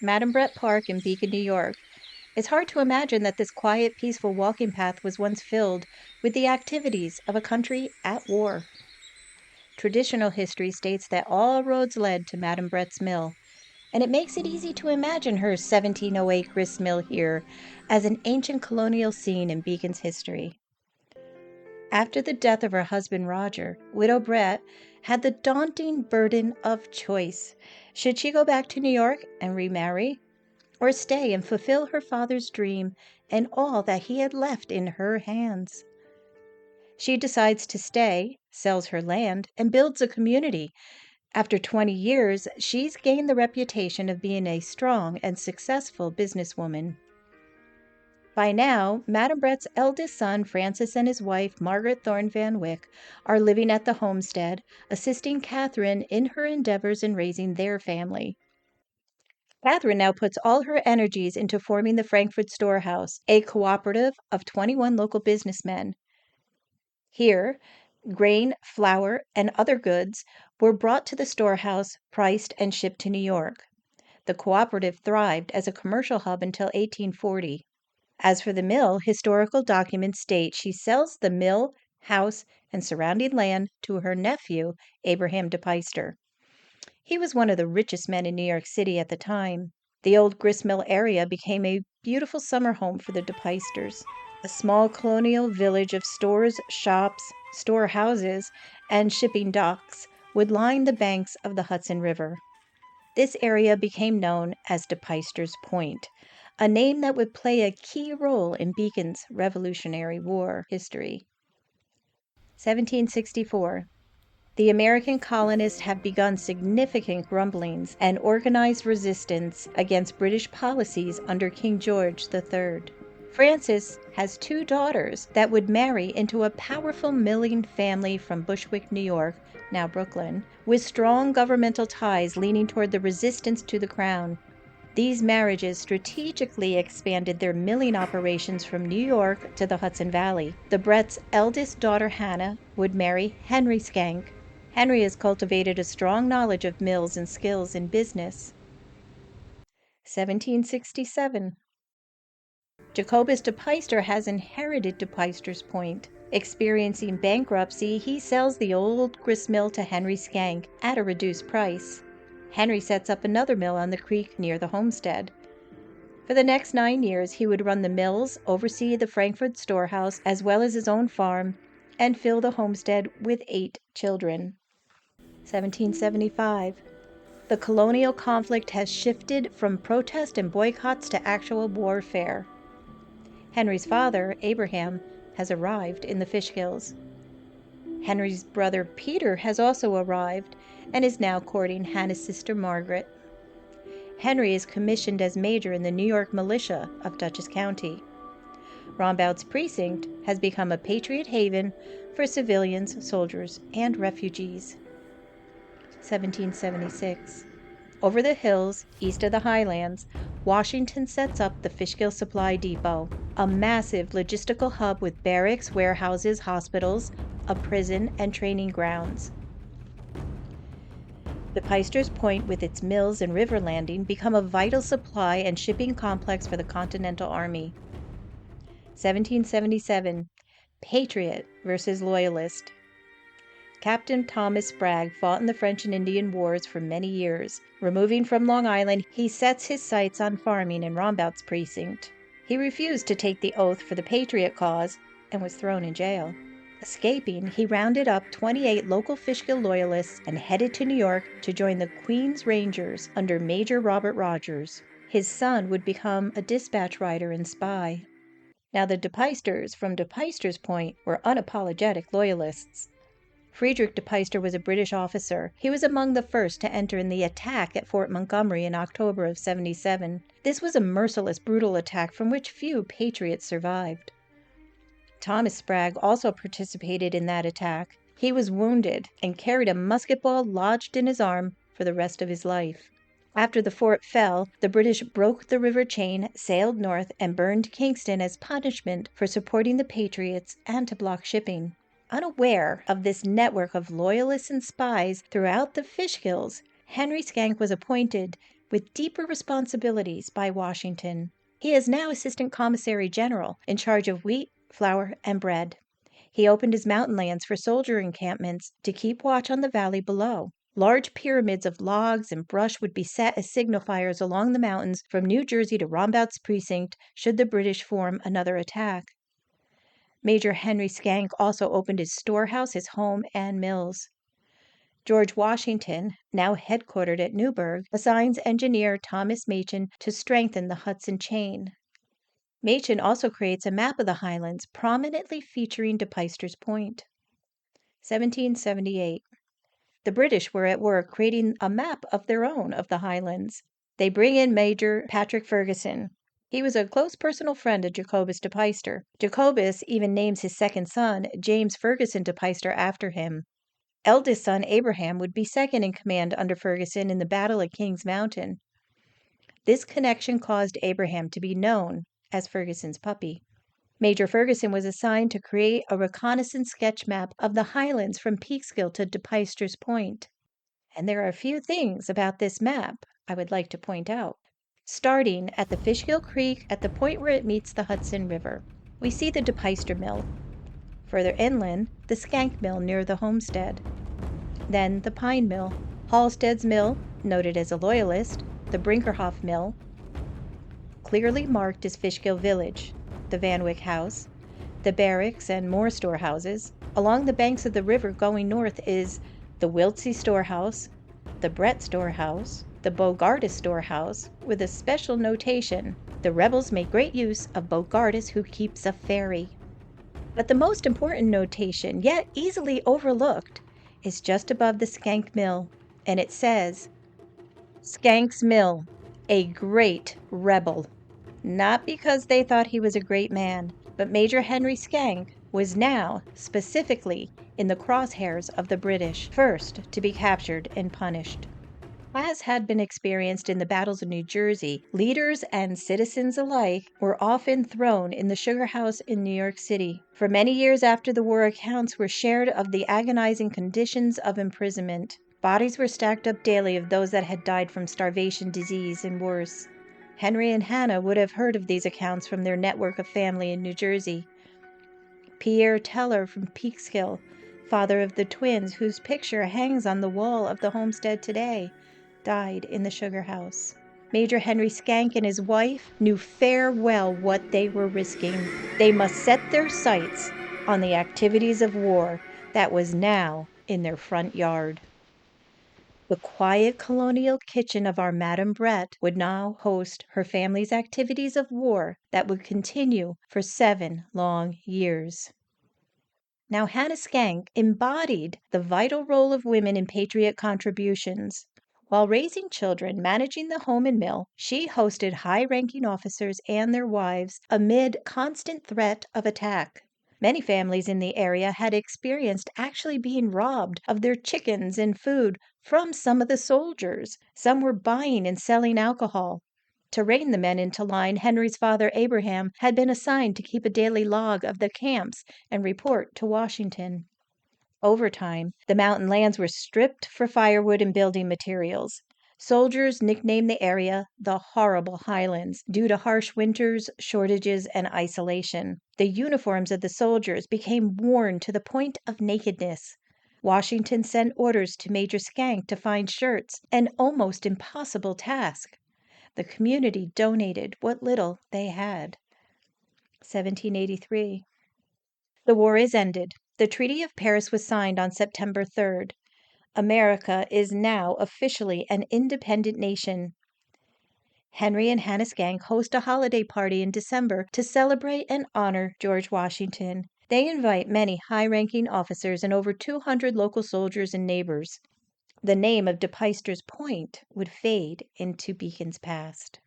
Madam Brett Park in Beacon, New York. It's hard to imagine that this quiet, peaceful walking path was once filled with the activities of a country at war. Traditional history states that all roads led to Madam Brett's mill, and it makes it easy to imagine her 1708 grist mill here as an ancient colonial scene in Beacon's history. After the death of her husband Roger, Widow Brett had the daunting burden of choice. Should she go back to New York and remarry, or stay and fulfill her father's dream and all that he had left in her hands? She decides to stay, sells her land, and builds a community. After 20 years, she's gained the reputation of being a strong and successful businesswoman. By now, Madam Brett's eldest son, Francis, and his wife, Margaret Thorne Van Wyck, are living at the homestead, assisting Catherine in her endeavors in raising their family. Catherine now puts all her energies into forming the Frankfurt Storehouse, a cooperative of 21 local businessmen. Here, grain, flour, and other goods were brought to the storehouse, priced, and shipped to New York. The cooperative thrived as a commercial hub until 1840. As for the mill, historical documents state she sells the mill, house, and surrounding land to her nephew, Abraham DePeyster. He was one of the richest men in New York City at the time. The old gristmill area became a beautiful summer home for the DePeysters. A small colonial village of stores, shops, storehouses, and shipping docks would line the banks of the Hudson River. This area became known as DePeyster's Point, a name that would play a key role in Beacon's Revolutionary War history. 1764. The American colonists have begun significant grumblings and organized resistance against British policies under King George III. Frances has 2 daughters that would marry into a powerful milling family from Bushwick, New York, now Brooklyn, with strong governmental ties leaning toward the resistance to the crown. These marriages strategically expanded their milling operations from New York to the Hudson Valley. The Bretts' eldest daughter, Hannah, would marry Henry Schenck. Henry has cultivated a strong knowledge of mills and skills in business. 1767. Jacobus DePeyster has inherited DePeyster's Point. Experiencing bankruptcy, he sells the old gristmill to Henry Schenck at a reduced price. Henry sets up another mill on the creek near the homestead. For the next 9 years, he would run the mills, oversee the Frankfurt storehouse, as well as his own farm, and fill the homestead with 8 children. 1775. The colonial conflict has shifted from protest and boycotts to actual warfare. Henry's father, Abraham, has arrived in the Fishkills. Henry's brother Peter has also arrived and is now courting Hannah's sister Margaret. Henry is commissioned as major in the New York militia of Dutchess County. Rombout's precinct has become a patriot haven for civilians, soldiers, and refugees. 1776. Over the hills, east of the Highlands, Washington sets up the Fishkill Supply Depot, a massive logistical hub with barracks, warehouses, hospitals, a prison, and training grounds. DePeyster's Point, with its mills and river landing, become a vital supply and shipping complex for the Continental Army. 1777. Patriot versus Loyalist. Captain Thomas Bragg fought in the French and Indian Wars for many years. Removing from Long Island, he sets his sights on farming in Rombout's precinct. He refused to take the oath for the Patriot cause and was thrown in jail. Escaping, he rounded up 28 local Fishkill loyalists and headed to New York to join the Queen's Rangers under Major Robert Rogers. His son would become a dispatch rider and spy. Now the DePeysters from DePeyster's Point were unapologetic loyalists. Friedrich DePeyster was a British officer. He was among the first to enter in the attack at Fort Montgomery in October of 77. This was a merciless, brutal attack from which few patriots survived. Thomas Bragg also participated in that attack. He was wounded and carried a musket ball lodged in his arm for the rest of his life. After the fort fell, the British broke the river chain, sailed north, and burned Kingston as punishment for supporting the Patriots and to block shipping. Unaware of this network of loyalists and spies throughout the Fishkills, Henry Schenck was appointed with deeper responsibilities by Washington. He is now Assistant Commissary General in charge of wheat, flour, and bread. He opened his mountain lands for soldier encampments to keep watch on the valley below. Large pyramids of logs and brush would be set as signal fires along the mountains from New Jersey to Rombout's precinct should the British form another attack. Major Henry Schenck also opened his storehouse, his home, and mills. George Washington, now headquartered at Newburgh, assigns engineer Thomas Machen to strengthen the Hudson chain. Machen also creates a map of the Highlands, prominently featuring DePeyster's Point. 1778. The British were at work creating a map of their own of the Highlands. They bring in Major Patrick Ferguson. He was a close personal friend of Jacobus DePeyster. Jacobus even names his second son, James Ferguson DePeyster, after him. Eldest son Abraham would be second in command under Ferguson in the Battle at Kings Mountain. This connection caused Abraham to be known as Ferguson's puppy. Major Ferguson was assigned to create a reconnaissance sketch map of the Highlands from Peekskill to DePeyster's Point. And there are a few things about this map I would like to point out. Starting at the Fishkill Creek at the point where it meets the Hudson River, we see the DePeyster Mill. Further inland, the Schenck Mill near the homestead. Then the Pine Mill, Halstead's Mill, noted as a loyalist, the Brinkerhoff Mill, clearly marked as Fishkill Village, the Van Wyck House, the barracks and more storehouses. Along the banks of the river going north is the Wiltsey Storehouse, the Brett Storehouse, the Bogardus Storehouse, with a special notation: the rebels make great use of Bogardus who keeps a ferry. But the most important notation, yet easily overlooked, is just above the Schenck Mill, and it says, Schenck's Mill, a great rebel. Not because they thought he was a great man, but Major Henry Schenck was now specifically in the crosshairs of the British, first to be captured and punished. As had been experienced in the battles of New Jersey, leaders and citizens alike were often thrown in the sugar house in New York City. For many years after the war, accounts were shared of the agonizing conditions of imprisonment. Bodies were stacked up daily of those that had died from starvation, disease, and worse. Henry and Hannah would have heard of these accounts from their network of family in New Jersey. Pierre Teller from Peekskill, father of the twins whose picture hangs on the wall of the homestead today, died in the sugar house. Major Henry Schenck and his wife knew fair well what they were risking. They must set their sights on the activities of war that was now in their front yard. The quiet colonial kitchen of our Madame Brett would now host her family's activities of war that would continue for 7 long years. Now, Hannah Schenck embodied the vital role of women in patriot contributions. While raising children, managing the home and mill, she hosted high-ranking officers and their wives amid constant threat of attack. Many families in the area had experienced actually being robbed of their chickens and food from some of the soldiers. Some were buying and selling alcohol. To rein the men into line, Henry's father Abraham had been assigned to keep a daily log of the camps and report to Washington. Over time, the mountain lands were stripped for firewood and building materials. Soldiers nicknamed the area the Horrible Highlands due to harsh winters, shortages, and isolation. The uniforms of the soldiers became worn to the point of nakedness. Washington sent orders to Major Schenck to find shirts, an almost impossible task. The community donated what little they had. 1783. The war is ended. The Treaty of Paris was signed on September 3rd. America is now officially an independent nation. Henry and Hannah Schenck host a holiday party in December to celebrate and honor George Washington. They invite many high-ranking officers and over 200 local soldiers and neighbors. The name of DePeyster's Point would fade into Beacon's past.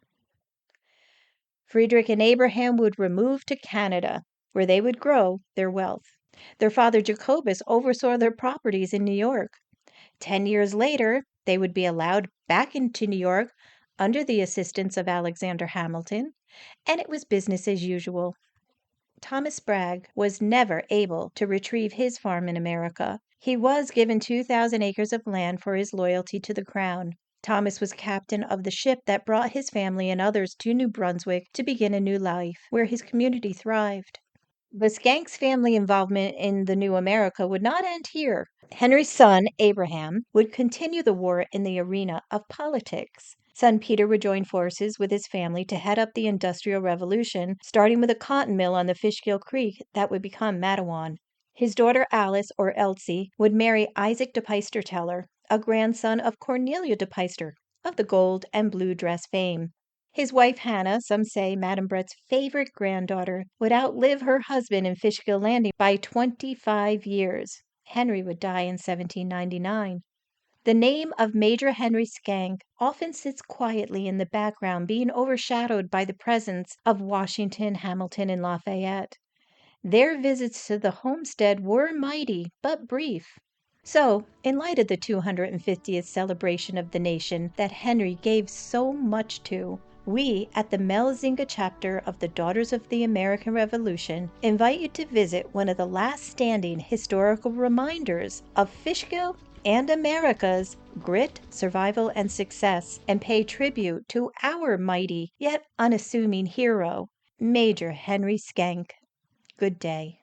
Friedrich and Abraham would remove to Canada, where they would grow their wealth. Their father Jacobus oversaw their properties in New York. 10 years later, they would be allowed back into New York under the assistance of Alexander Hamilton, and it was business as usual. Thomas Bragg was never able to retrieve his farm in America. He was given 2,000 acres of land for his loyalty to the crown. Thomas was captain of the ship that brought his family and others to New Brunswick to begin a new life, where his community thrived. But Schank's family involvement in the new America would not end here. Henry's son, Abraham, would continue the war in the arena of politics. Son Peter would join forces with his family to head up the Industrial Revolution, starting with a cotton mill on the Fishkill Creek that would become Matawan. His daughter Alice, or Elsie, would marry Isaac de Peyster Teller, a grandson of Cornelia de Peyster, of the gold and blue dress fame. His wife Hannah, some say Madam Brett's favorite granddaughter, would outlive her husband in Fishkill Landing by 25 years. Henry would die in 1799. The name of Major Henry Schenck often sits quietly in the background, being overshadowed by the presence of Washington, Hamilton, and Lafayette. Their visits to the homestead were mighty, but brief. So, in light of the 250th celebration of the nation that Henry gave so much to, we at the Melzinga chapter of the Daughters of the American Revolution invite you to visit one of the last standing historical reminders of Fishkill and America's grit, survival, and success, and pay tribute to our mighty yet unassuming hero, Major Henry Schenck. Good day.